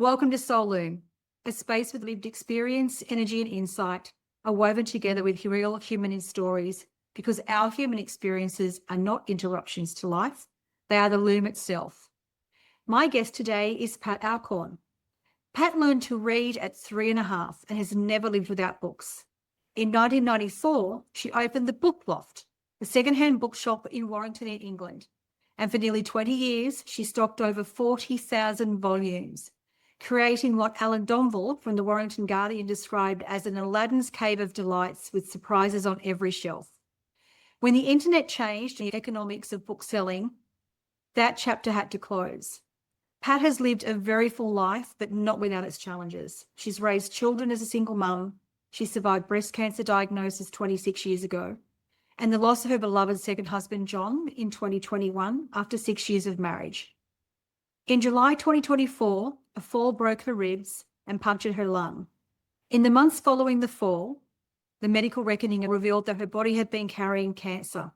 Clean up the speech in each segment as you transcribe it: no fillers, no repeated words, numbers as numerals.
Welcome to Soul Loom, a space with lived experience, energy, and insight are woven together with real human stories because our human experiences are not interruptions to life, they are the loom itself. My guest today is Pat Allchorne. Pat learned to read at 3.5 and has never lived without books. In 1994, she opened the Book Loft, a secondhand bookshop in Warrington in England. And for nearly 20 years, she stocked over 40,000 volumes, creating what Alan Donville from the Warrington Guardian described as an Aladdin's cave of delights with surprises on every shelf. When the internet changed the economics of book selling, that chapter had to close. Pat has lived a very full life, but not without its challenges. She's raised children as a single mum. She survived breast cancer diagnosis 26 years ago, and the loss of her beloved second husband, John, in 2021 after 6 years of marriage. In July 2024, a fall broke her ribs and punctured her lung. In the months following the fall, the medical reckoning revealed that her body had been carrying cancer.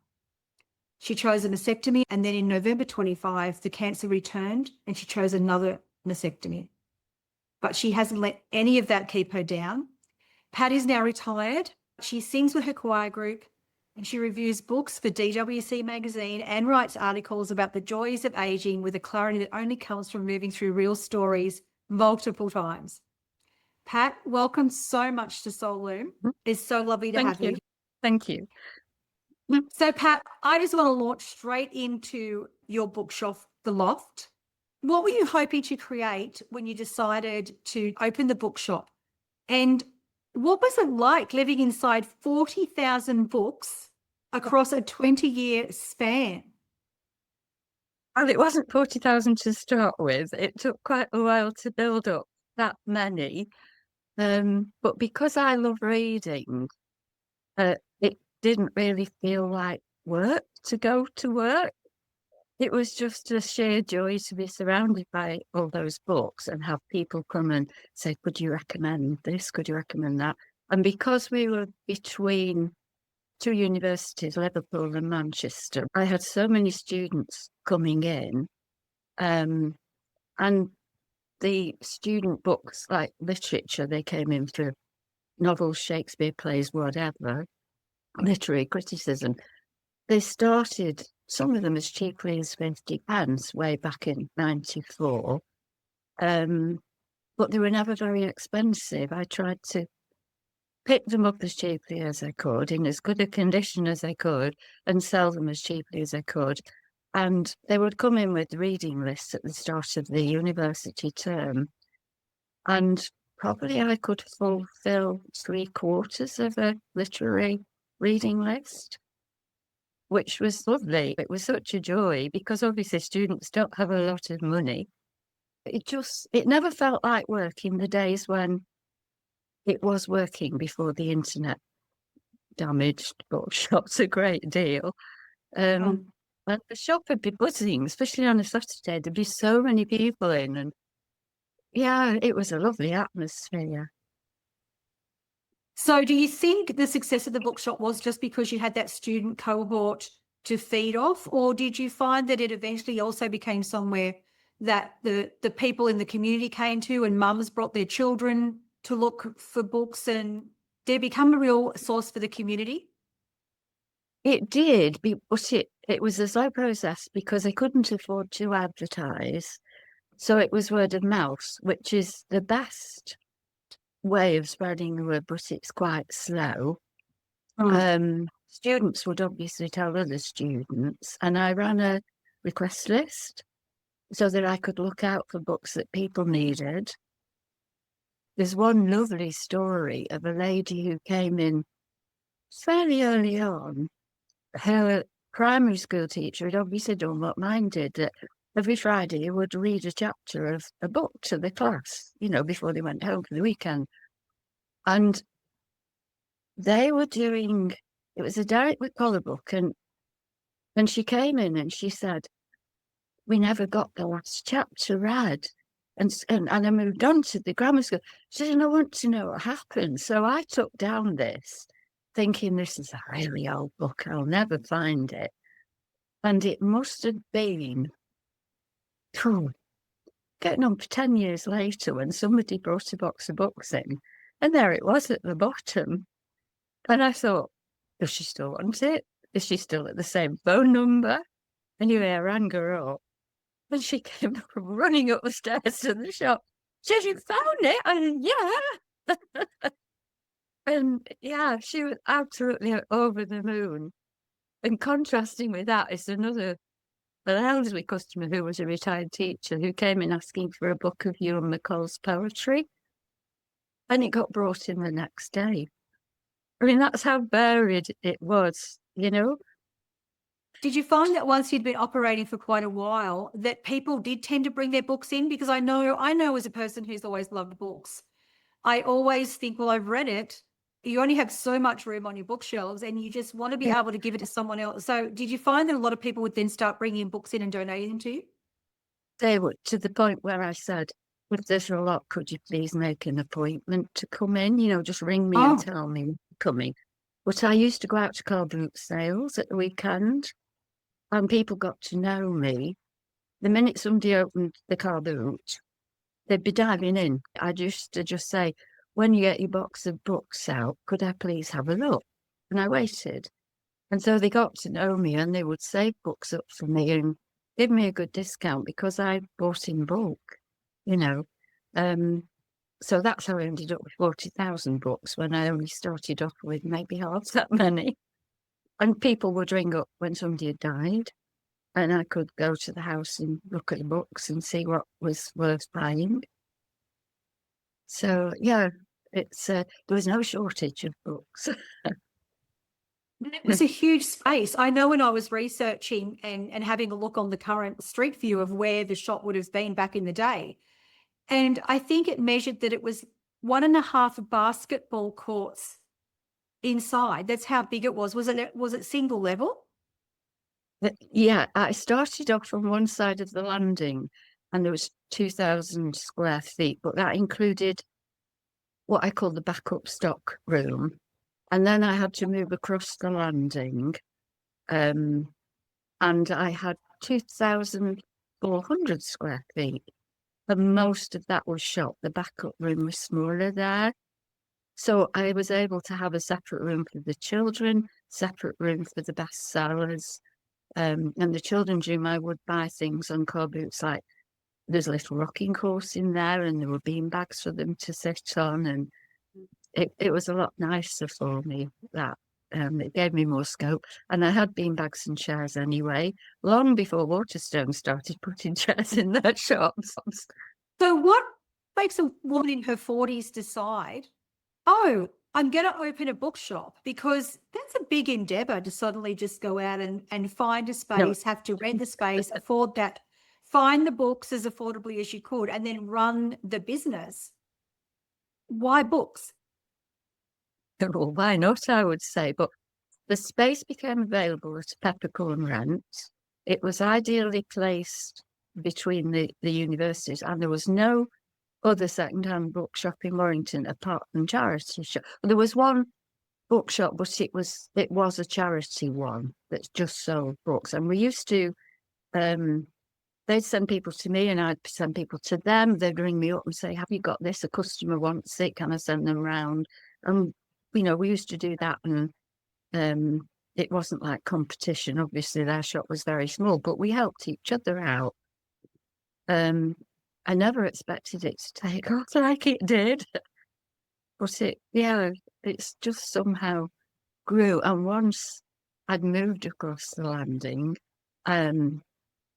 She chose a mastectomy, and then in November 25, the cancer returned and she chose another mastectomy. But she hasn't let any of that keep her down. Pat is now retired. She sings with her choir group and she reviews books for DWC Magazine and writes articles about the joys of aging with a clarity that only comes from moving through real stories multiple times. Pat, welcome so much to Soul Loom. It's so lovely to have you. Thank you. So, Pat, I just want to launch straight into your bookshop, The Loft. What were you hoping to create when you decided to open the bookshop? And what was it like living inside 40,000 books across a 20-year span? Well, it wasn't 40,000 to start with. It took quite a while to build up that many. But because I love reading, it didn't really feel like work to go to work. It was just a sheer joy to be surrounded by all those books and have people come and say, could you recommend this? Could you recommend that? And because we were between two universities, Liverpool and Manchester, I had so many students coming in. And the student books, like literature, they came in for novels, Shakespeare plays, whatever, literary criticism. They started, some of them as cheaply as 50p way back in 94. But they were never very expensive. I tried to pick them up as cheaply as I could, in as good a condition as I could, and sell them as cheaply as I could. And they would come in with reading lists at the start of the university term. And probably I could fulfill 3/4 of a literary reading list, which was lovely. It was such a joy because obviously students don't have a lot of money. It never felt like work in the days when it was working before the internet damaged bookshops a great deal. And the shop would be buzzing, especially on a Saturday. There'd be so many people in, and yeah, it was a lovely atmosphere. So do you think the success of the bookshop was just because you had that student cohort to feed off, or did you find that it eventually also became somewhere that the people in the community came to and mums brought their children to look for books, and did it become a real source for the community? It did, but it was a slow process because I couldn't afford to advertise. So it was word of mouth, which is the best way of spreading the word, but it's quite slow. Students would obviously tell other students, and I ran a request list so that I could look out for books that people needed. There's one lovely story of a lady who came in fairly early on. Her primary school teacher had obviously done what mine did, that every Friday he would read a chapter of a book to the class, before they went home for the weekend. And they were doing, it was a Derek McCullough book, and she came in and she said, we never got the last chapter read. And I moved on to the grammar school. She said, and I want to know what happened. So I took down this, thinking this is a really old book, I'll never find it. And it must have been getting on for 10 years later when somebody brought a box of books in, and there it was at the bottom. And I thought, does she still want it? Is she still at the same phone number? Anyway, I rang her up, and she came running up the stairs to the shop. She said, "You found it?" I said, "Yeah." And yeah, she was absolutely over the moon. And contrasting with that is an elderly customer who was a retired teacher who came in asking for a book of Ewan McCall's poetry, and it got brought in the next day. I mean, that's how varied it was, you know? Did you find that once you'd been operating for quite a while that people did tend to bring their books in? Because I know as a person who's always loved books, I always think, well, I've read it. You only have so much room on your bookshelves and you just want to be able to give it to someone else. So did you find that a lot of people would then start bringing books in and donating them to you? They were to the point where I said, if there's a lot, could you please make an appointment to come in? You know, just ring me and tell me you're coming. But I used to go out to car boot sales at the weekend, and people got to know me. The minute somebody opened the car boot, they'd be diving in. I used to just say, when you get your box of books out, could I please have a look? And I waited. And so they got to know me, and they would save books up for me and give me a good discount because I bought in bulk, you know. So that's how I ended up with 40,000 books when I only started off with maybe half that many. And people would ring up when somebody had died, and I could go to the house and look at the books and see what was worth buying. So, yeah, it's there was no shortage of books. It was a huge space. I know when I was researching and having a look on the current street view of where the shop would have been back in the day, and I think it measured that it was 1.5 basketball courts inside. That's how big it was. Was it single level? Yeah, I started off on one side of the landing and there was 2,000 square feet, but that included what I call the backup stock room. And then I had to move across the landing, and I had 2,400 square feet. And most of that was shop. The backup room was smaller there. So I was able to have a separate room for the children, separate room for the bestsellers. And the children's room, I would buy things on car boots, like there's a little rocking horse in there, and there were bean bags for them to sit on, and it was a lot nicer for me. That it gave me more scope, and I had bean bags and chairs anyway, long before Waterstone started putting chairs in their shops. So what makes a woman in her 40s decide, oh, I'm going to open a bookshop? Because that's a big endeavor to suddenly just go out and find a space, have to rent the space, afford that, find the books as affordably as you could, and then run the business. Why books? Well, why not, I would say. But the space became available at a peppercorn rent. It was ideally placed between the universities, and there was no other second-hand bookshop in Warrington apart from charity shop. There was one bookshop, but it was a charity one that just sold books. And we used to, they'd send people to me and I'd send people to them. They'd ring me up and say, have you got this? A customer wants it. Can I send them round? And, you know, we used to do that. And it wasn't like competition. Obviously, their shop was very small, but we helped each other out. I never expected it to take off like it did. But it's just somehow grew. And once I'd moved across the landing, and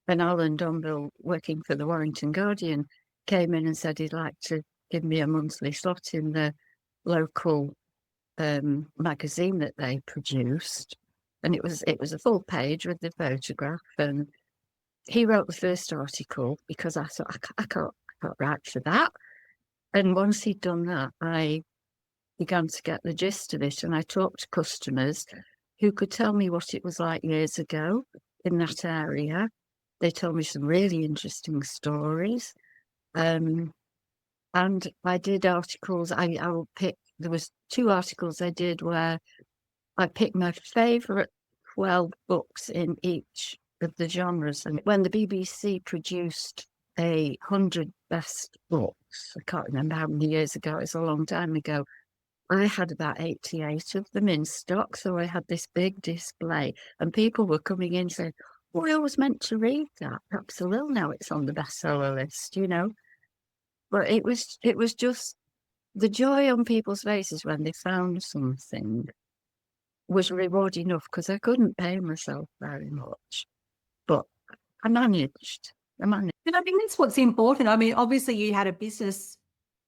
Alan Donville, working for the Warrington Guardian, came in and said he'd like to give me a monthly slot in the local magazine that they produced. And it was a full page with the photograph. And he wrote the first article because I thought, I can't write for that. And once he'd done that, I began to get the gist of it. And I talked to customers who could tell me what it was like years ago in that area. They told me some really interesting stories. And I did articles. There was 2 articles I did where I picked my favourite 12 books in each of the genres. And when the BBC produced 100 best books. I can't remember how many years ago. It's a long time ago. I had about 88 of them in stock, so I had this big display, and people were coming in saying, "Oh, I was meant to read that. Perhaps I will now. It's on the bestseller list," you know. But it was just the joy on people's faces when they found something was reward enough, because I couldn't pay myself very much, but I managed. And I think that's what's important. I mean, obviously you had a business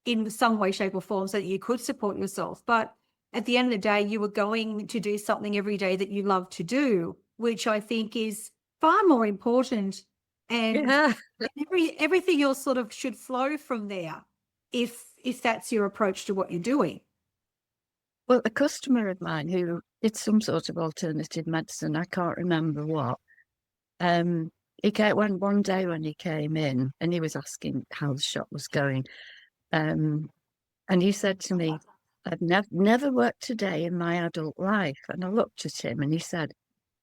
in some way, shape or form so that you could support yourself. But at the end of the day, you were going to do something every day that you love to do, which I think is far more important. And Yeah. everything else sort of should flow from there if that's your approach to what you're doing. Well, a customer of mine who did some sort of alternative medicine, I can't remember what, he came one day when he came in, and he was asking how the shop was going. And he said to me, "I've never worked a day in my adult life." And I looked at him and he said,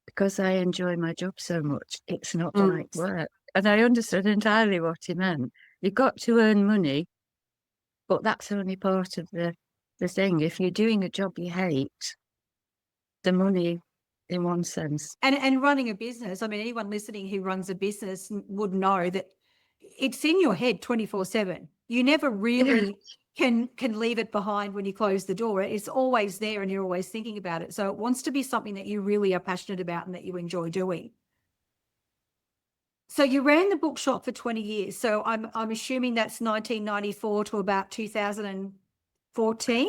"Because I enjoy my job so much, it's not like work." And I understood entirely what he meant. You've got to earn money, but that's only part of the thing. If you're doing a job you hate, the money, in one sense. And running a business, I mean, anyone listening who runs a business would know that it's in your head 24/7. You never really can leave it behind when you close the door. It's always there and you're always thinking about it. So it wants to be something that you really are passionate about and that you enjoy doing. So you ran the bookshop for 20 years. So I'm assuming that's 1994 to about 2014?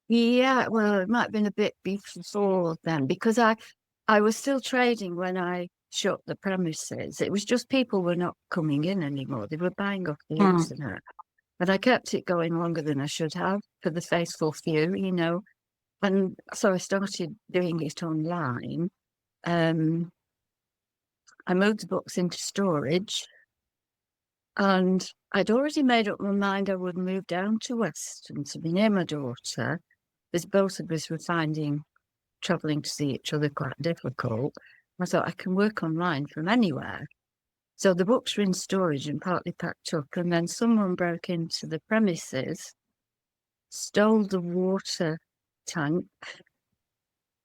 Yeah, well, it might have been a bit before then, because I was still trading when I shut the premises. It was just people were not coming in anymore. They were buying off the internet. But I kept it going longer than I should have for the faithful few, you know. And so I started doing it online. I moved the books into storage, and I'd already made up my mind I would move down to Weston to be near my daughter, because both of us were finding travelling to see each other quite difficult. I thought I can work online from anywhere. So the books were in storage and partly packed up, and then someone broke into the premises, stole the water tank,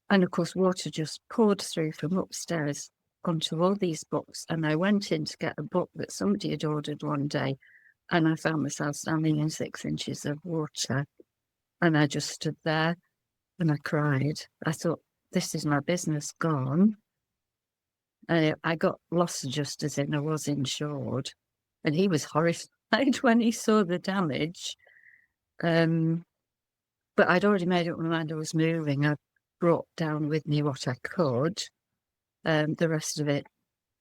and of course water just poured through from upstairs onto all these books. And I went in to get a book that somebody had ordered one day, and I found myself standing in 6 inches of water, and I just stood there and I cried. I thought, this is my business gone. I got loss adjusters in, I was insured, and he was horrified when he saw the damage. But I'd already made up my mind I was moving. I brought down with me what I could. The rest of it,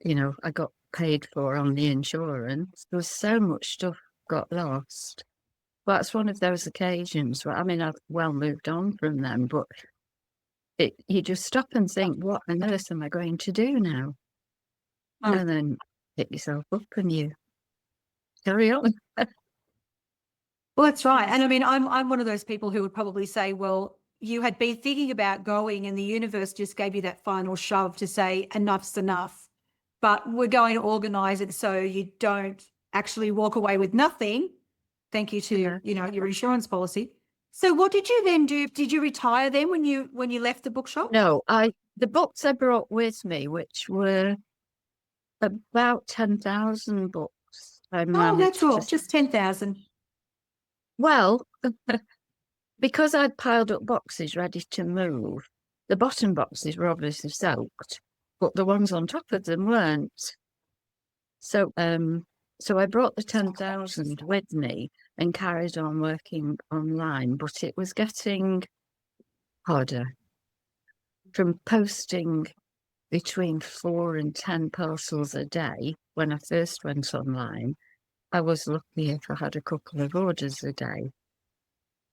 you know, I got paid for on the insurance. There was so much stuff got lost. Well, that's one of those occasions where, I mean, I've well moved on from them, but you just stop and think, what on earth am I going to do now? And then pick yourself up and you carry on. Well, that's right. And I mean, I'm one of those people who would probably say, well, you had been thinking about going and the universe just gave you that final shove to say enough's enough, but we're going to organize it so you don't actually walk away with nothing. Thank you to, you know, your insurance policy. So what did you then do? Did you retire then when you left the bookshop? No, the books I brought with me, which were about 10,000 books. Oh, that's all. Just 10,000. Well, because I'd piled up boxes ready to move, the bottom boxes were obviously soaked, but the ones on top of them weren't. So, so I brought the 10,000 with me and carried on working online, but it was getting harder. From posting between 4 and 10 parcels a day when I first went online, I was lucky if I had a couple of orders a day,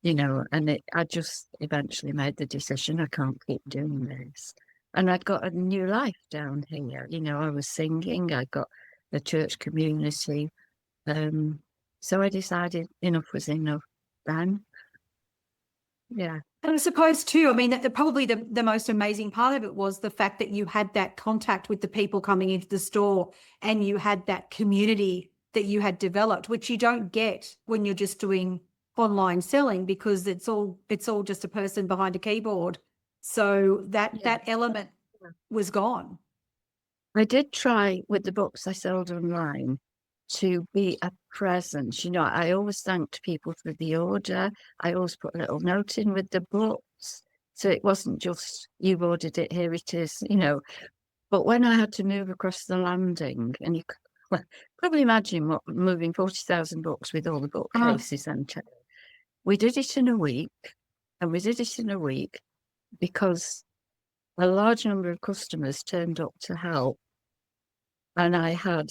you know, and I just eventually made the decision I can't keep doing this. And I'd got a new life down here, you know, I was singing, I got a church community. So I decided enough was enough then. Yeah. And I suppose too, I mean, probably the most amazing part of it was the fact that you had that contact with the people coming into the store, and you had that community that you had developed, which you don't get when you're just doing online selling, because it's all just a person behind a keyboard. So that Yeah. element was gone. I did try with the books I sold online to be a presence. You know, I always thanked people for the order. I always put a little note in with the books. So it wasn't just, you've ordered it, here it is, you know. But when I had to move across the landing, and you could, well, probably imagine what moving 40,000 books with all the bookcases and we did it in a week. And we did it in a week because a large number of customers turned up to help. And I had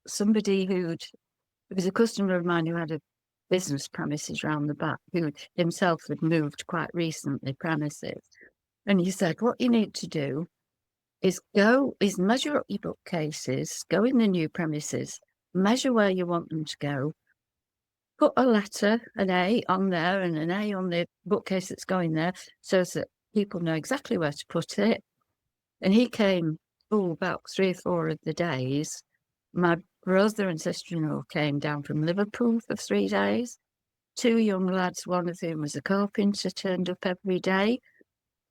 somebody it was a customer of mine who had a business premises round the back, who himself had moved quite recently premises. And he said, what you need to do is measure up your bookcases, go in the new premises, measure where you want them to go, put a letter, an A on there and an A on the bookcase that's going there, so that people know exactly where to put it. And he came, about 3 or 4 of the days. My brother and sister-in-law came down from Liverpool for 3 days. 2 young lads, one of whom was a carpenter, turned up every day.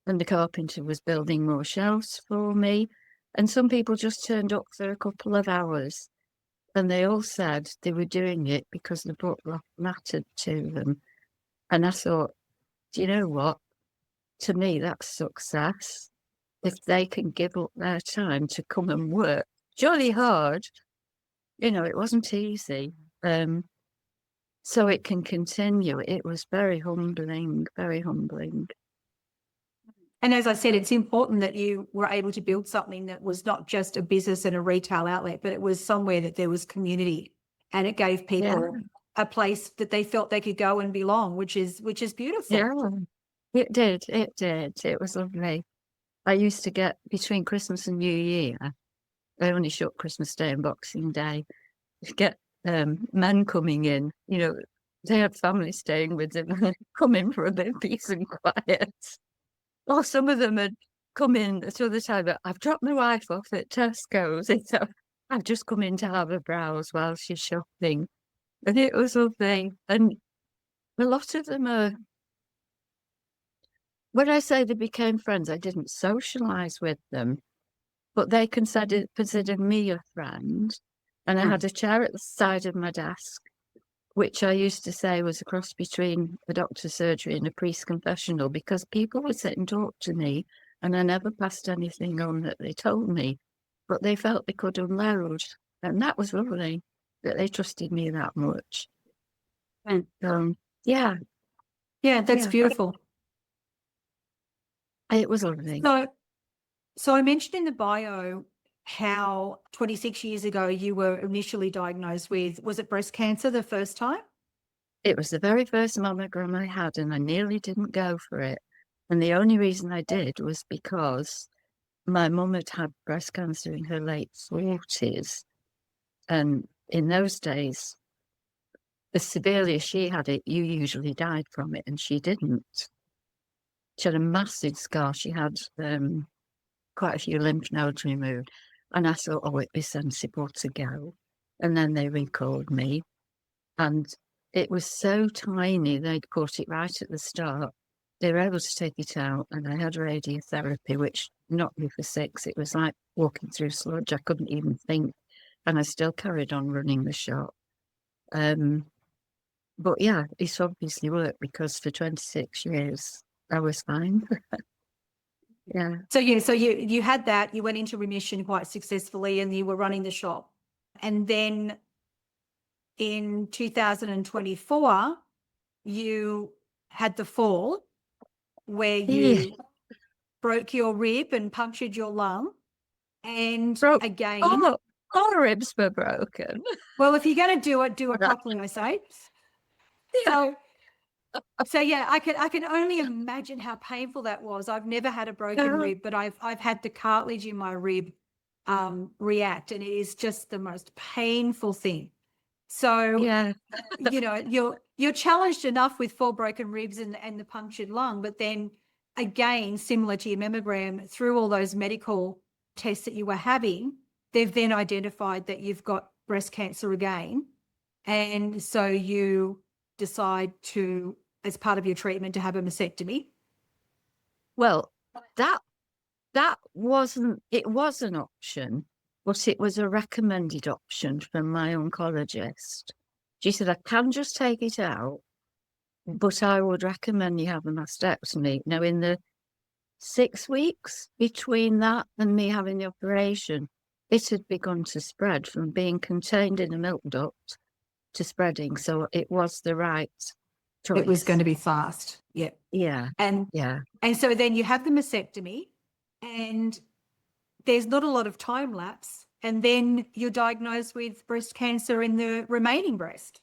And the carpenter was building more shelves for me. And some people just turned up for a couple of hours. And they all said they were doing it because the Book Loft mattered to them. And I thought, do you know what? To me, that's success. If they can give up their time to come and work jolly hard, you know, it wasn't easy. So it can continue. It was very humbling, very humbling. And as I said, it's important that you were able to build something that was not just a business and a retail outlet, but it was somewhere that there was community, and it gave people a place that they felt they could go and belong, which is beautiful. Yeah, it did. It did. It was lovely. I used to get, between Christmas and New Year, I only shut Christmas Day and Boxing Day, get men coming in, you know, they had family staying with them, coming for a bit of peace and quiet. Or some of them had come in at other time, but I've dropped my wife off at Tesco's, so I've just come in to have a browse while she's shopping. And it was lovely. And a lot of them are, when I say they became friends, I didn't socialise with them, but they considered me a friend. And I had a chair at the side of my desk, which I used to say was a cross between a doctor's surgery and a priest's confessional, because people would sit and talk to me, and I never passed anything on that they told me, but they felt they could unload. And that was lovely, that they trusted me that much. And yeah. Yeah, that's beautiful. It was lovely. So I mentioned in the bio how 26 years ago you were initially diagnosed with, was it breast cancer the first time? It was the very first mammogram I had, and I nearly didn't go for it. And the only reason I did was because my mum had had breast cancer in her late 40s. And in those days, as severely as she had it, you usually died from it, and she didn't. She had a massive scar. She had quite a few lymph nodes removed. And I thought, oh, it'd be sensible to go. And then they recalled me. And it was so tiny, they'd caught it right at the start. They were able to take it out, and I had radiotherapy, which knocked me for 6. It was like walking through sludge. I couldn't even think. And I still carried on running the shop. But yeah, it's obviously worked, because for 26 years, I was fine. Yeah. So you had that, you went into remission quite successfully, and you were running the shop. And then in 2024, you had the fall where you broke your rib and punctured your lung. And again, all ribs were broken. Well, if you're going to do it properly, I say. So yeah, I can only imagine how painful that was. I've never had a broken rib, but I've had the cartilage in my rib react, and it is just the most painful thing. So yeah, you know, you're challenged enough with 4 broken ribs and the punctured lung, but then again, similar to your mammogram, through all those medical tests that you were having, they've then identified that you've got breast cancer again. And so you decide to, as part of your treatment, to have a mastectomy. Well, that wasn't, it was an option, but it was a recommended option from my oncologist. She said, I can just take it out, but I would recommend you have a mastectomy. Now, in the 6 weeks between that and me having the operation, it had begun to spread from being contained in a milk duct to spreading. So it was the right choice. It was going to be fast. Yeah. Yeah. And so then you have the mastectomy, and there's not a lot of time lapse, and then you're diagnosed with breast cancer in the remaining breast.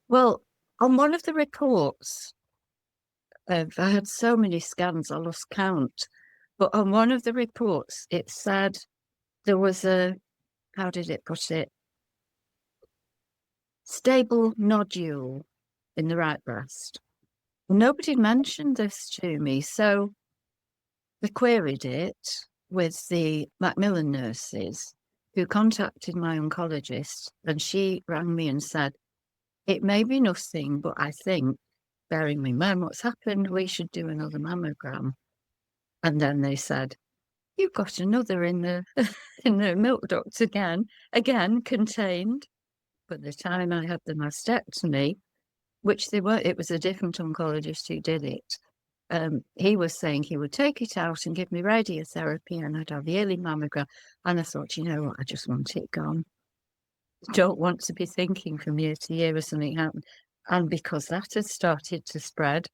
Well, on one of the reports, I had so many scans, I lost count. But on one of the reports, it said there was a, how did it put it? Stable nodule in the right breast. Nobody mentioned this to me, so I queried it with the Macmillan nurses, who contacted my oncologist, and she rang me and said, it may be nothing, but I think, bearing in mind what's happened, we should do another mammogram. And then they said, you've got another in the in the milk duct again contained. But the time I had the mastectomy, which they were, it was a different oncologist who did it. He was saying he would take it out and give me radiotherapy, and I'd have yearly mammogram. And I thought, you know what, I just want it gone. Don't want to be thinking from year to year if something happened. And because that had started to spread,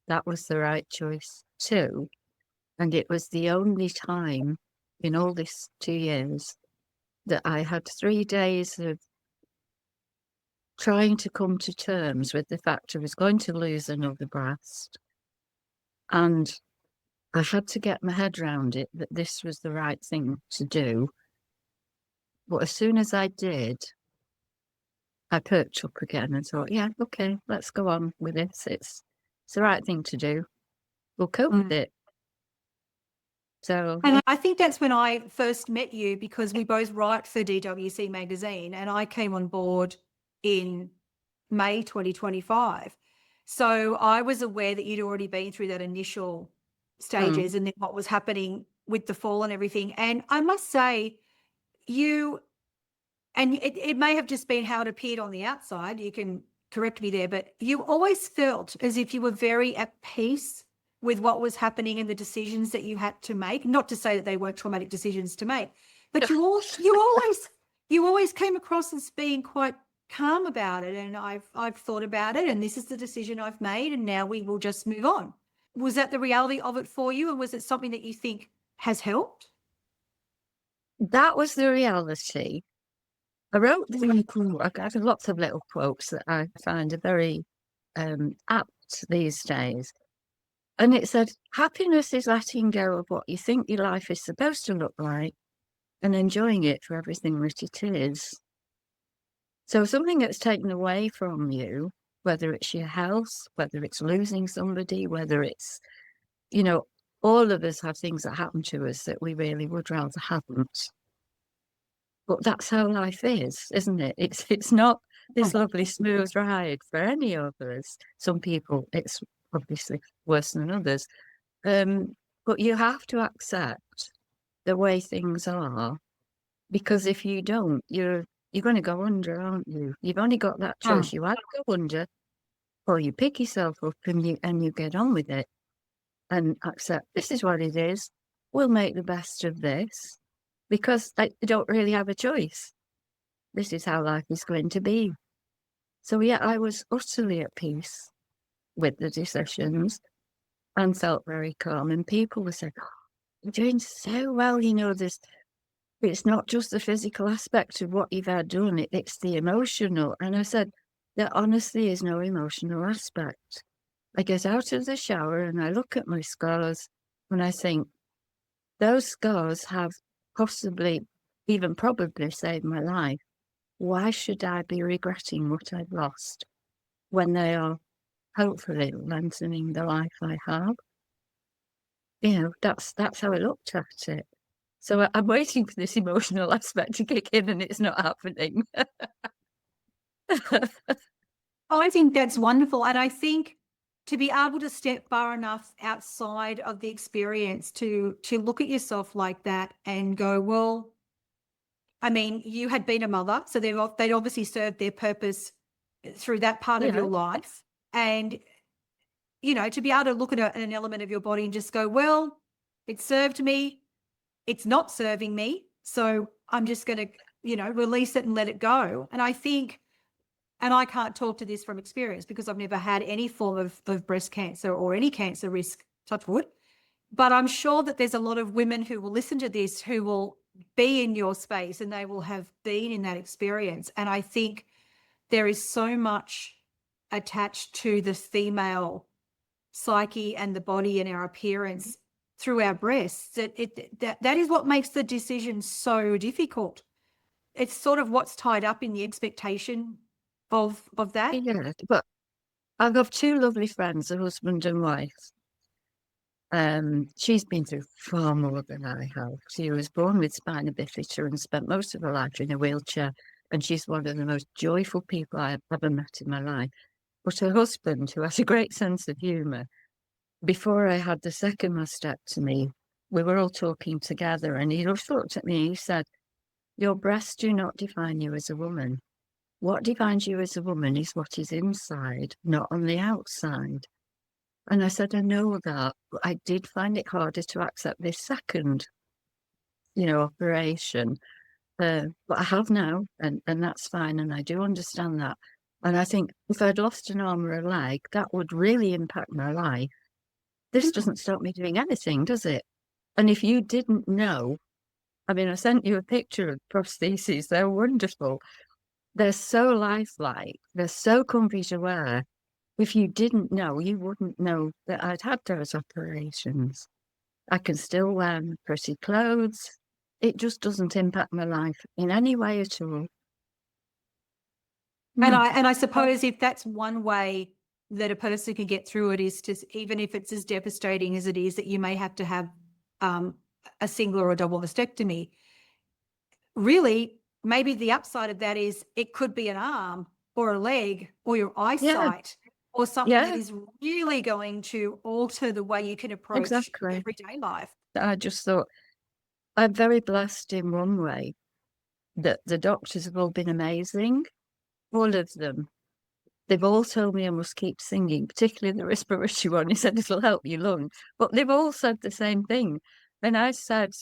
that was the right choice too. And it was the only time in all this 2 years that I had 3 days of trying to come to terms with the fact I was going to lose another breast. And I had to get my head around it, that this was the right thing to do. But as soon as I did, I perked up again and thought, yeah, okay, let's go on with this. It's the right thing to do. We'll cope with it. So, and I think that's when I first met you, because we both write for DWC Magazine, and I came on board in May 2025. So I was aware that you'd already been through that initial stages and then what was happening with the fall and everything. And I must say, you, and it may have just been how it appeared on the outside, you can correct me there, but you always felt as if you were very at peace with what was happening and the decisions that you had to make. Not to say that they weren't traumatic decisions to make, but you always came across as being quite calm about it. And I've thought about it, and this is the decision I've made, and now we will just move on. Was that the reality of it for you, and was it something that you think has helped? that was the reality. I wrote I got lots of little quotes that I find are very apt these days. And it said, happiness is letting go of what you think your life is supposed to look like and enjoying it for everything that it is. So something that's taken away from you, whether it's your health, whether it's losing somebody, whether it's, you know, all of us have things that happen to us that we really would rather hadn't. But that's how life is, isn't it? It's not this lovely smooth ride for any of us. Some people, it's obviously worse than others. But you have to accept the way things are, because if you don't, you're going to go under, aren't you? You've only got that choice. You either go under, or you pick yourself up and you get on with it and accept this is what it is. We'll make the best of this, because I don't really have a choice. This is how life is going to be. So yeah, I was utterly at peace with the decisions and felt very calm. And people were saying, oh, you're doing so well, you know, it's not just the physical aspect of what you've had done, it's the emotional. And I said, there honestly is no emotional aspect. I get out of the shower and I look at my scars and I think, those scars have possibly, even probably saved my life. Why should I be regretting what I've lost? when they are hopefully lengthening the life I have. You know, that's how I looked at it. So I'm waiting for this emotional aspect to kick in, and it's not happening. I think that's wonderful. And I think to be able to step far enough outside of the experience to look at yourself like that and go, well, I mean, you had been a mother, so they'd obviously served their purpose through that part of your life. And, you know, to be able to look at an element of your body and just go, well, it served me, it's not serving me, so I'm just going to, you know, release it and let it go. And I think, and I can't talk to this from experience because I've never had any form of breast cancer or any cancer risk, touch wood, but I'm sure that there's a lot of women who will listen to this who will be in your space and they will have been in that experience. And I think there is so much attached to the female psyche and the body and our appearance through our breasts that is what makes the decision so difficult. It's sort of what's tied up in the expectation of that. Yeah, but I've got two lovely friends, a husband and wife. She's been through far more than I have. She was born with spina bifida and spent most of her life in a wheelchair, and she's one of the most joyful people I've ever met in my life. But her husband, who has a great sense of humour, before I had the second mastectomy, we were all talking together, and he just looked at me and he said, "Your breasts do not define you as a woman. What defines you as a woman is what is inside, not on the outside." And I said, I know that, but I did find it harder to accept this second, you know, operation. But I have now, and that's fine, and I do understand that. And I think if I'd lost an arm or a leg, that would really impact my life. This doesn't stop me doing anything, does it? And if you didn't know, I mean, I sent you a picture of prostheses. They're wonderful. They're so lifelike. They're so comfy to wear. If you didn't know, you wouldn't know that I'd had those operations. I can still wear pretty clothes. It just doesn't impact my life in any way at all. And I suppose if that's one way that a person can get through it is to, even if it's as devastating as it is that you may have to have a single or a double mastectomy, really maybe the upside of that is it could be an arm or a leg or your eyesight or something that is really going to alter the way you can approach everyday life. I just thought, I'm very blessed in one way that the doctors have all been amazing, all of them. They've all told me I must keep singing, particularly the respiratory one. He said it'll help your lungs. But they've all said the same thing. And I said,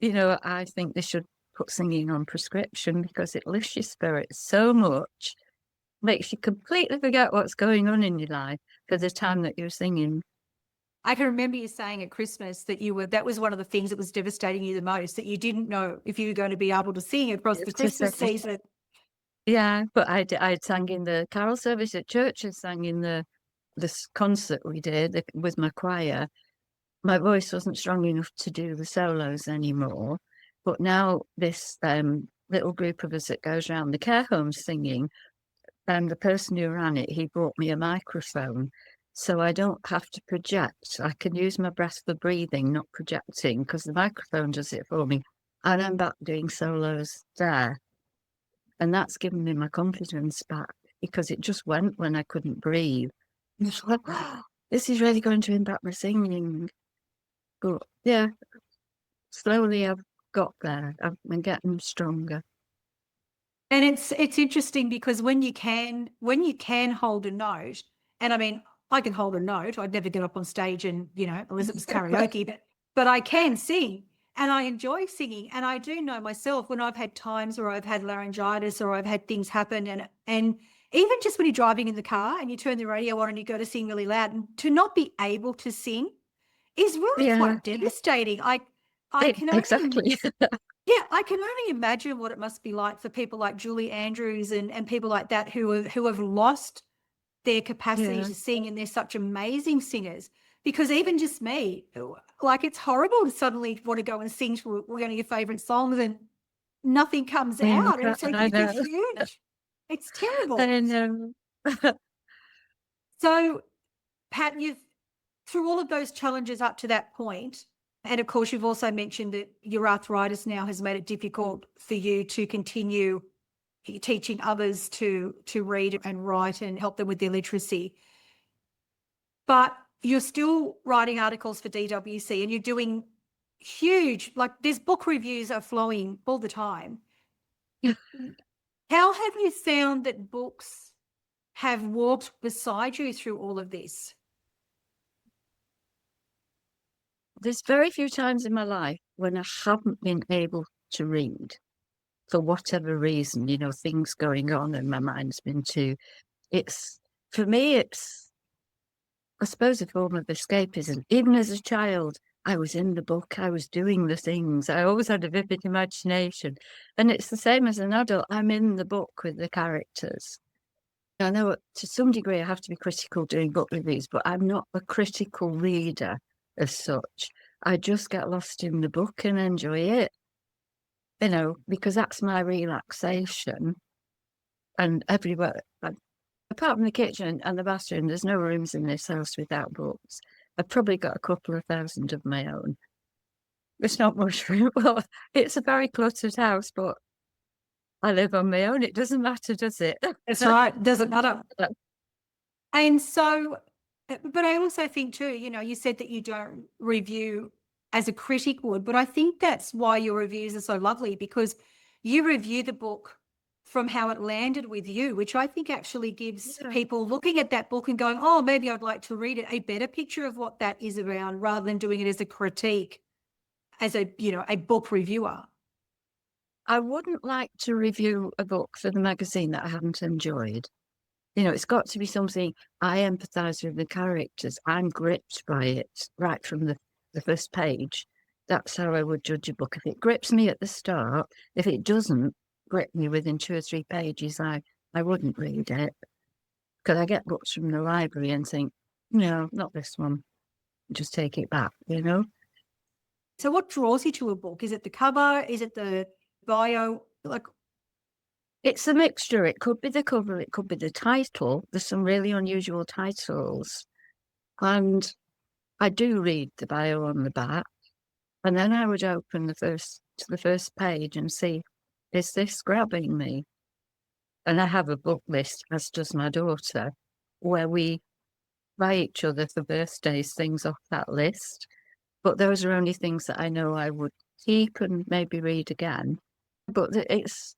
you know, I think they should put singing on prescription because it lifts your spirits so much, makes you completely forget what's going on in your life for the time that you're singing. I can remember you saying at Christmas that that was one of the things that was devastating you the most, that you didn't know if you were going to be able to sing across the Christmas season. Yeah, but I sang in the carol service at church. I sang in this concert we did with my choir. My voice wasn't strong enough to do the solos anymore. But now this little group of us that goes around the care homes singing, and the person who ran it, he brought me a microphone. So I don't have to project. I can use my breath for breathing, not projecting, because the microphone does it for me. And I'm back doing solos there. And that's given me my confidence back because it just went when I couldn't breathe. And it's like, oh, this is really going to impact my singing. But yeah, slowly I've got there. I'm getting stronger. And it's interesting because when you can hold a note, and I mean, I can hold a note. I'd never get up on stage and, you know, Elizabeth's karaoke, but I can sing and I enjoy singing. And I do know myself when I've had times where I've had laryngitis or I've had things happen and even just when you're driving in the car and you turn the radio on and you go to sing really loud, and to not be able to sing is really quite devastating. I can only, yeah, I can only imagine what it must be like for people like Julie Andrews and people like that who have lost their capacity to sing, and they're such amazing singers. Because even just me, like, it's horrible to suddenly want to go and sing one of your favourite songs and nothing comes out. It's huge. It's terrible. I know. So, Pat, you've through all of those challenges up to that point, and of course, you've also mentioned that your arthritis now has made it difficult for you to continue teaching others to read and write and help them with their literacy. But you're still writing articles for DWC and you're doing huge, like these book reviews are flowing all the time. How have you found that books have walked beside you through all of this? There's very few times in my life when I haven't been able to read for whatever reason, you know, things going on and my mind's been too. For me, it's, I suppose, a form of escapism. Even as a child, I was in the book, I was doing the things. I always had a vivid imagination. And it's the same as an adult. I'm in the book with the characters. I know to some degree I have to be critical doing book reviews, but I'm not a critical reader as such. I just get lost in the book and enjoy it, you know, because that's my relaxation. And everywhere, apart from the kitchen and the bathroom, there's no rooms in this house without books. I've probably got a couple of thousand of my own. It's not much room. Well, it's a very cluttered house, but I live on my own. It doesn't matter, does it? That's right. Doesn't matter. And so, but I also think too, you know, you said that you don't review as a critic would, but I think that's why your reviews are so lovely, because you review the book from how it landed with you, which I think actually gives people looking at that book and going, oh, maybe I'd like to read it, a better picture of what that is around, rather than doing it as a critique, as a, you know, a book reviewer. I wouldn't like to review a book for the magazine that I haven't enjoyed. You know, it's got to be something I empathise with the characters. I'm gripped by it right from the first page. That's how I would judge a book. If it grips me at the start, if it doesn't grip me within 2 or 3 pages, I wouldn't read it. Because I get books from the library and think, no, not this one. Just take it back, you know? So what draws you to a book? Is it the cover? Is it the bio? Like, it's a mixture. It could be the cover, it could be the title. There's some really unusual titles. And I do read the bio on the back. And then I would open the first page and see, is this grabbing me? And I have a book list, as does my daughter, where we buy each other for birthdays things off that list. But those are only things that I know I would keep and maybe read again. But it's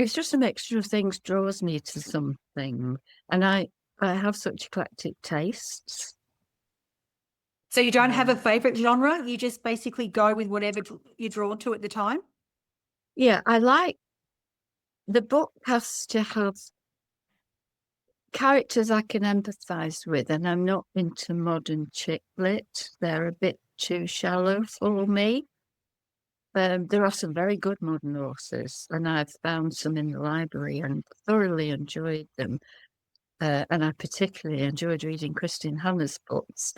just a mixture of things draws me to something. And I have such eclectic tastes. So you don't have a favourite genre? You just basically go with whatever you're drawn to at the time? Yeah, I like, the book has to have characters I can empathise with, and I'm not into modern chick lit. They're a bit too shallow for me. There are some very good modern authors, and I've found some in the library and thoroughly enjoyed them. And I particularly enjoyed reading Christine Hanna's books,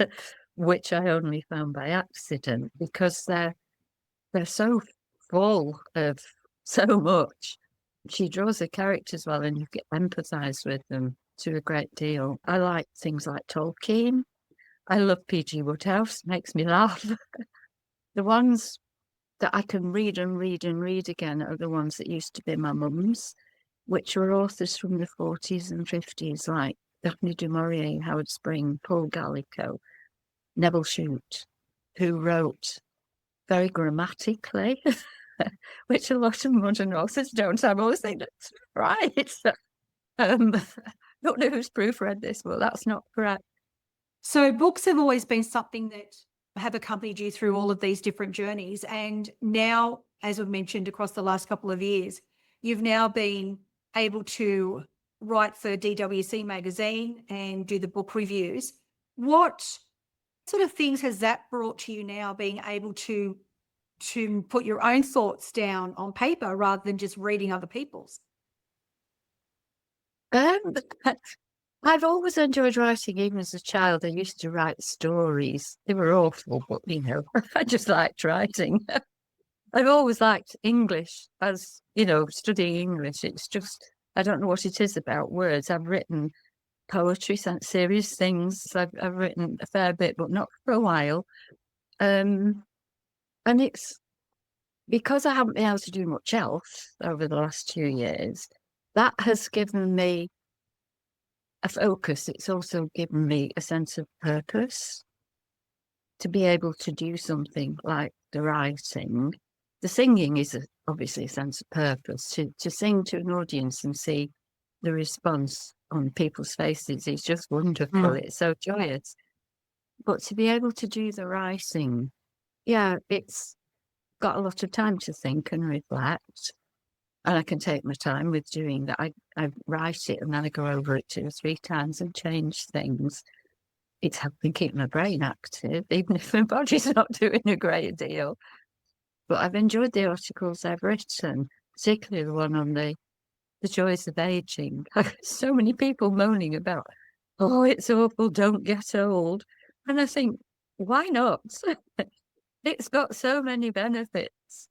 which I only found by accident, because they're so full of so much. She draws the characters well, and you can empathise with them to a great deal. I like things like Tolkien. I love P.G. Wodehouse, makes me laugh. The ones that I can read and read and read again are the ones that used to be my mum's, which were authors from the 40s and 50s, like Daphne du Maurier, Howard Spring, Paul Gallico, Neville Shute, who wrote very grammatically, which a lot of modern authors don't. I'm always thinking, that's right. Don't know who's proofread this, but that's not correct. So books have always been something that have accompanied you through all of these different journeys. And now, as we've mentioned across the last couple of years, you've now been able to write for DWC Magazine and do the book reviews. What sort of things has that brought to you now, being able to put your own thoughts down on paper rather than just reading other people's? I've always enjoyed writing, even as a child. I used to write stories. They were awful, but, you know, I just liked writing. I've always liked English, as, you know, studying English. It's just, I don't know what it is about words. I've written poetry, serious things. I've written a fair bit, but not for a while. And it's because I haven't been able to do much else over the last 2 years, that has given me a focus. It's also given me a sense of purpose to be able to do something like the writing. The singing is obviously a sense of purpose. To sing to an audience and see the response on people's faces is just wonderful. It's so joyous. But to be able to do the writing, yeah, it's got a lot of time to think and reflect. And I can take my time with doing that. I write it and then I go over it 2 or 3 times and change things. It's helping keep my brain active, even if my body's not doing a great deal. But I've enjoyed the articles I've written, particularly the one on the joys of aging. So many people moaning about, oh, it's awful, don't get old. And I think, why not? It's got so many benefits.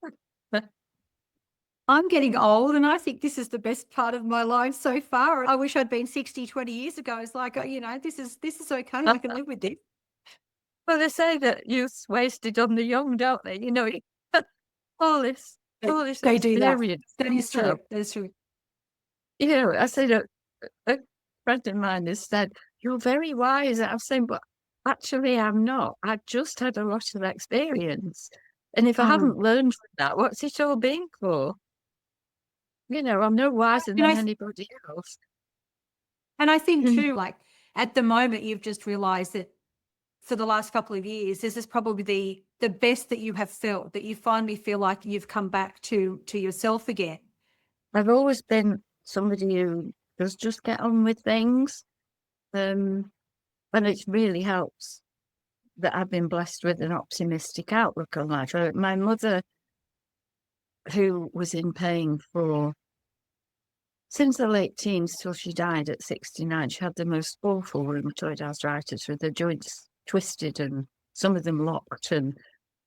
I'm getting old and I think this is the best part of my life so far. I wish I'd been 60, 20 years ago. It's like, this is okay. I can live with this. Well, they say that youth's wasted on the young, don't they? All this They do that. experience. That is true. That is true. I said, a friend of mine has said, you're very wise. I'm saying, but actually I'm not. I've just had a lot of experience. And if I haven't learned from that, what's it all been for? I'm no wiser than anybody else. And I think too, like at the moment, you've just realized that for the last couple of years, this is probably the best that you have felt, that you finally feel like you've come back to yourself again. I've always been somebody who does just get on with things. And it really helps that I've been blessed with an optimistic outlook on life. My mother, who was in pain since the late teens till she died at 69, she had the most awful rheumatoid arthritis with her joints twisted and some of them locked.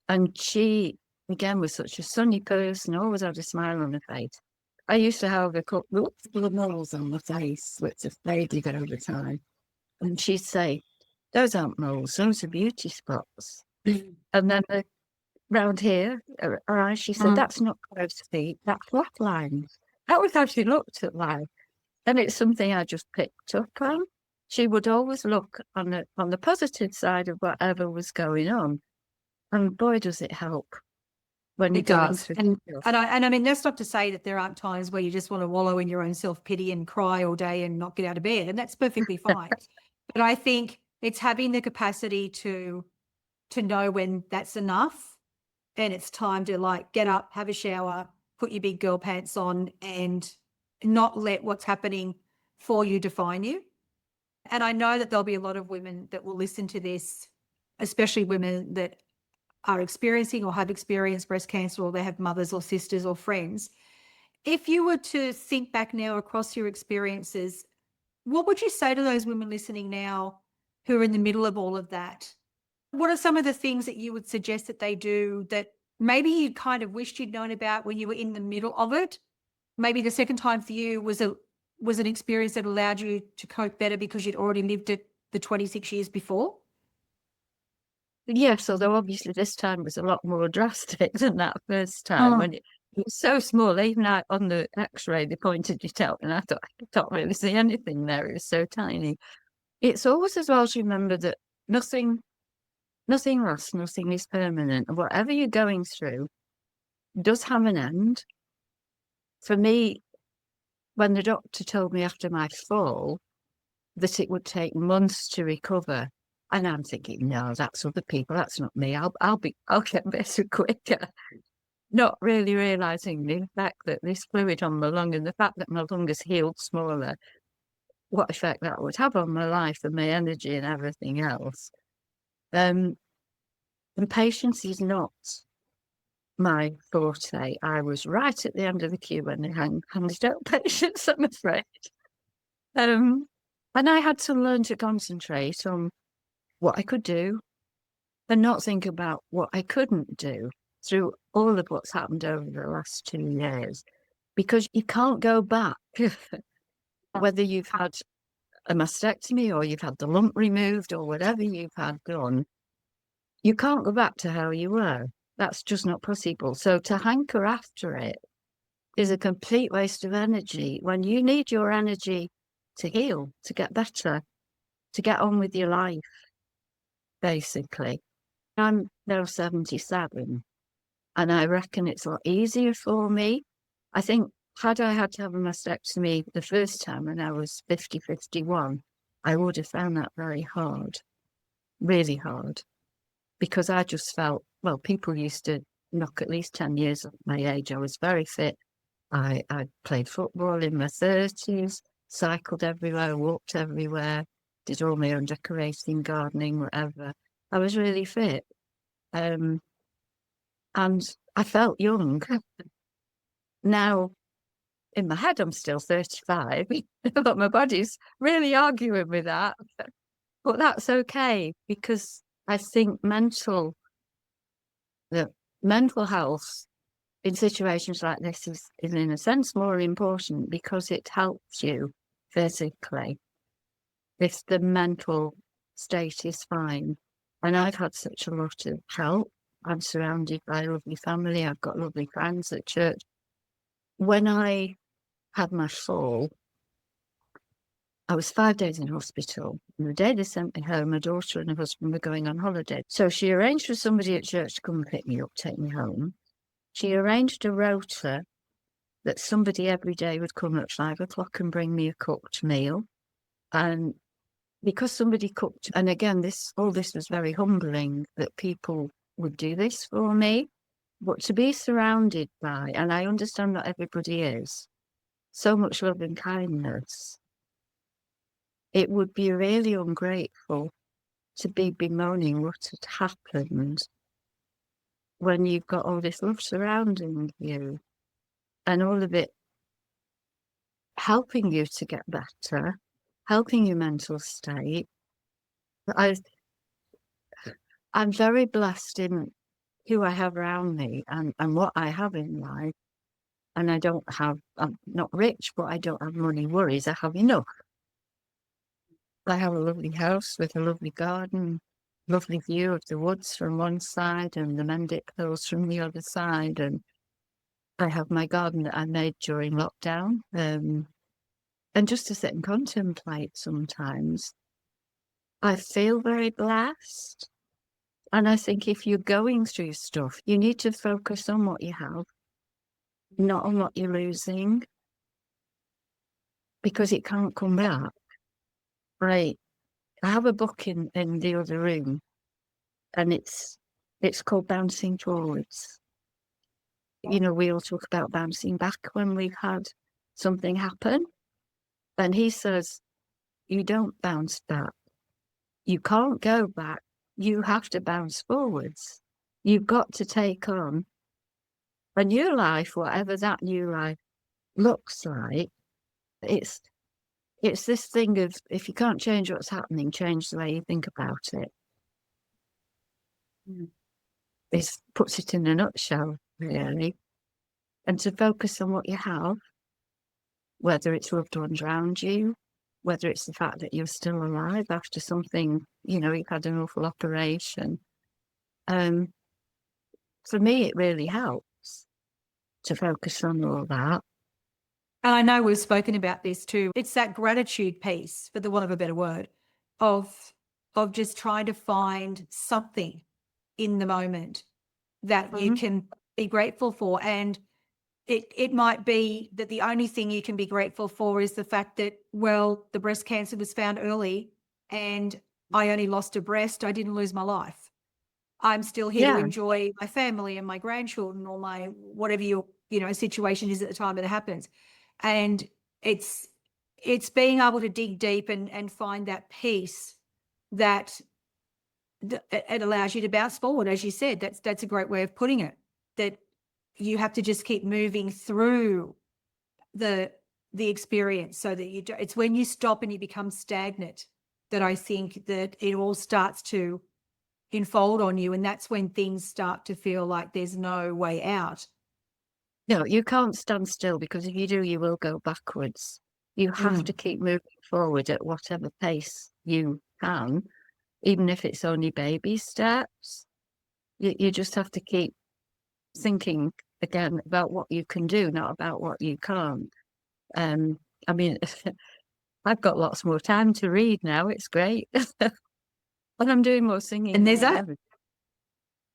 And she, again, was such a sunny person, always had a smile on her face. I used to have a couple of moles on my face, which have faded over time. And she'd say, those aren't moles, those are beauty spots. And then round here, her eyes, she said, that's not crow's feet, that's flat lines. That was how she looked at life. And it's something I just picked up on. She would always look on the positive side of whatever was going on. And boy, does it help when you does. And I mean, that's not to say that there aren't times where you just want to wallow in your own self-pity and cry all day and not get out of bed. And that's perfectly fine. But I think it's having the capacity to know when that's enough and it's time to like get up, have a shower, put your big girl pants on and not let what's happening for you define you. And I know that there'll be a lot of women that will listen to this, especially women that are experiencing or have experienced breast cancer, or they have mothers or sisters or friends. If you were to think back now across your experiences, what would you say to those women listening now who are in the middle of all of that? What are some of the things that you would suggest that they do that maybe you kind of wished you'd known about when you were in the middle of it? Maybe the second time for you was an experience that allowed you to cope better because you'd already lived it the 26 years before? Yes, although obviously this time was a lot more drastic than that first time when it was so small. Even on the X-ray, they pointed it out, and I thought I can't really see anything there. It was so tiny. It's always as well to remember that nothing lasts, nothing is permanent, and whatever you're going through does have an end. For me, when the doctor told me after my fall that it would take months to recover, and I'm thinking, no, that's other people. That's not me. I'll get better quicker. Not really realizing the effect that this fluid on my lung and the fact that my lung has healed smaller, what effect that would have on my life and my energy and everything else. And patience is not my forte. I was right at the end of the queue when they handed out patience, I'm afraid. And I had to learn to concentrate on what I could do and not think about what I couldn't do through all of what's happened over the last 2 years, because you can't go back. Whether you've had a mastectomy or you've had the lump removed or whatever you've had done, you can't go back to how you were. That's just not possible. So to hanker after it is a complete waste of energy when you need your energy to heal, to get better, to get on with your life, basically. I'm now 77, and I reckon it's a lot easier for me. I think had I had to have a mastectomy the first time when I was 50, 51, I would have found that very hard, really hard, because I just felt, well, people used to knock at least 10 years at my age. I was very fit. I played football in my 30s, cycled everywhere, walked everywhere, did all my own decorating, gardening, whatever. I was really fit. And I felt young. Now, in my head, I'm still 35, but my body's really arguing with that. But that's okay, because I think mental health in situations like this is in a sense more important because it helps you physically if the mental state is fine. And I've had such a lot of help. I'm surrounded by a lovely family. I've got lovely friends at church. When I had my fall, I was 5 days in hospital. And the day they sent me home, my daughter and her husband were going on holiday. So she arranged for somebody at church to come and pick me up, take me home. She arranged a rota that somebody every day would come at 5 o'clock and bring me a cooked meal. And because somebody cooked, and again, all this was very humbling that people would do this for me, but to be surrounded by, and I understand not everybody is, so much love and kindness, it would be really ungrateful to be bemoaning what had happened when you've got all this love surrounding you and all of it helping you to get better, helping your mental state. I'm very blessed in who I have around me and what I have in life. And I'm not rich, but I don't have money worries. I have enough. I have a lovely house with a lovely garden, lovely view of the woods from one side and the Mendic Hills from the other side. And I have my garden that I made during lockdown. And just to sit and contemplate sometimes, I feel very blessed. And I think if you're going through stuff, you need to focus on what you have, not on what you're losing, because it can't come back. Right. I have a book in the other room, and it's called Bouncing Forwards. You know, we all talk about bouncing back when we've had something happen. And he says, you don't bounce back. You can't go back. You have to bounce forwards. You've got to take on a new life, whatever that new life looks like. It's this thing of, if you can't change what's happening, change the way you think about it. This puts it in a nutshell, really. And to focus on what you have, whether it's loved ones around you, whether it's the fact that you're still alive after something, you've had an awful operation. For me, it really helps to focus on all that. And I know we've spoken about this too. It's that gratitude piece, for the want of a better word, of just trying to find something in the moment that you can be grateful for. And it might be that the only thing you can be grateful for is the fact that, well, the breast cancer was found early and I only lost a breast. I didn't lose my life. I'm still here to enjoy my family and my grandchildren or my whatever your situation is at the time that it happens. And it's being able to dig deep and find that peace that it allows you to bounce forward. As you said, that's a great way of putting it, that you have to just keep moving through the experience so that it's when you stop and you become stagnant that I think that it all starts to unfold on you. And that's when things start to feel like there's no way out. No, you can't stand still, because if you do, you will go backwards. You have to keep moving forward at whatever pace you can, even if it's only baby steps. You just have to keep thinking again about what you can do, not about what you can't. I mean, I've got lots more time to read now. It's great. And I'm doing more singing. And there's that.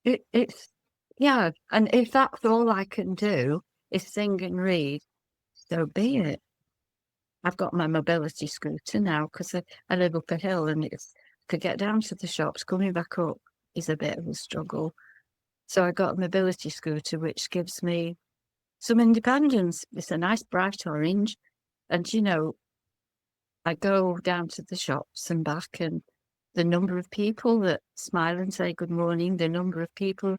It's, yeah. And if that's all I can do is sing and read, so be it. I've got my mobility scooter now because I live up a hill and to get down to the shops, coming back up is a bit of a struggle. So I got a mobility scooter, which gives me some independence. It's a nice bright orange. And, you know, I go down to the shops and back, and the number of people that smile and say good morning, the number of people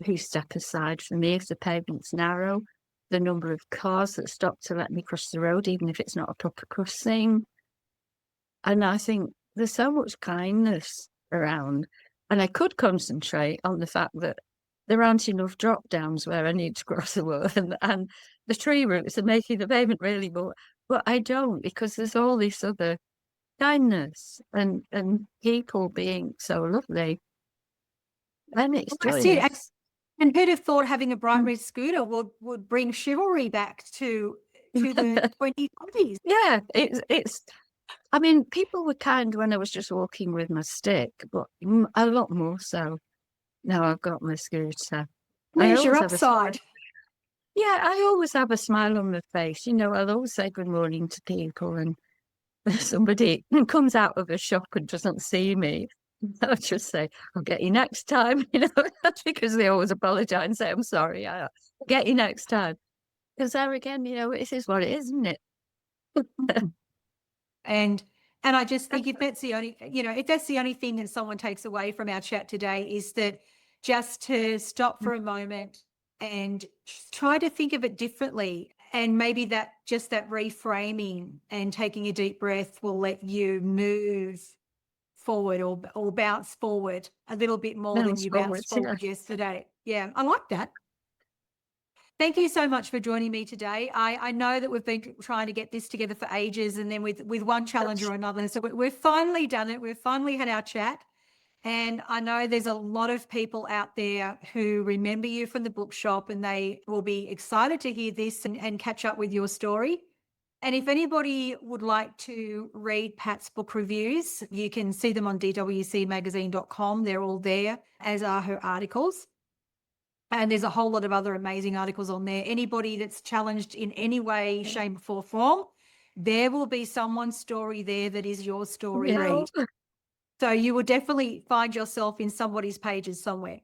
who step aside for me if the pavement's narrow, the number of cars that stop to let me cross the road, even if it's not a proper crossing. And I think there's so much kindness around. And I could concentrate on the fact that there aren't enough drop downs where I need to cross the road, and the tree roots are making the pavement really more. But I don't, because there's all this other kindness and people being so lovely. And it's That's joyous. it. And who'd have thought having a bright red scooter would bring chivalry back to the 2020s? Yeah, it's. I mean, people were kind when I was just walking with my stick, but a lot more so now I've got my scooter. Where's your upside? Yeah, I always have a smile on my face. You know, I'll always say good morning to people, and somebody comes out of a shop and doesn't see me, I'll just say, I'll get you next time. You know, that's because they always apologise and say, I'm sorry, I'll get you next time. Because there again, you know, this is what it is, isn't it? And I just think if that's the only, you know, if that's the only thing that someone takes away from our chat today, is that just to stop for a moment and try to think of it differently. And maybe that just that reframing and taking a deep breath will let you move forward or bounce forward a little bit more than you bounced forward yesterday. Yeah, I like that. Thank you so much for joining me today. I know that we've been trying to get this together for ages, and then with one challenge or another. So we've finally done it. We've finally had our chat. And I know there's a lot of people out there who remember you from the bookshop, and they will be excited to hear this and catch up with your story. And if anybody would like to read Pat's book reviews, you can see them on DWCmagazine.com. They're all there, as are her articles. And there's a whole lot of other amazing articles on there. Anybody that's challenged in any way, shape, or form, there will be someone's story there that is your story. Yeah. So you will definitely find yourself in somebody's pages somewhere.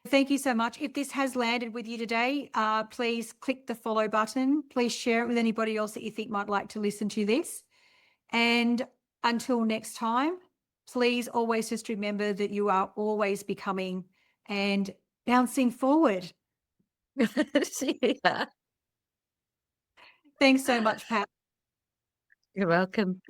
Thank you so much. If this has landed with you today, please click the follow button. Please share it with anybody else that you think might like to listen to this. And until next time, please always just remember that you are always becoming and bouncing forward. Yeah. Thanks so much, Pat. You're welcome.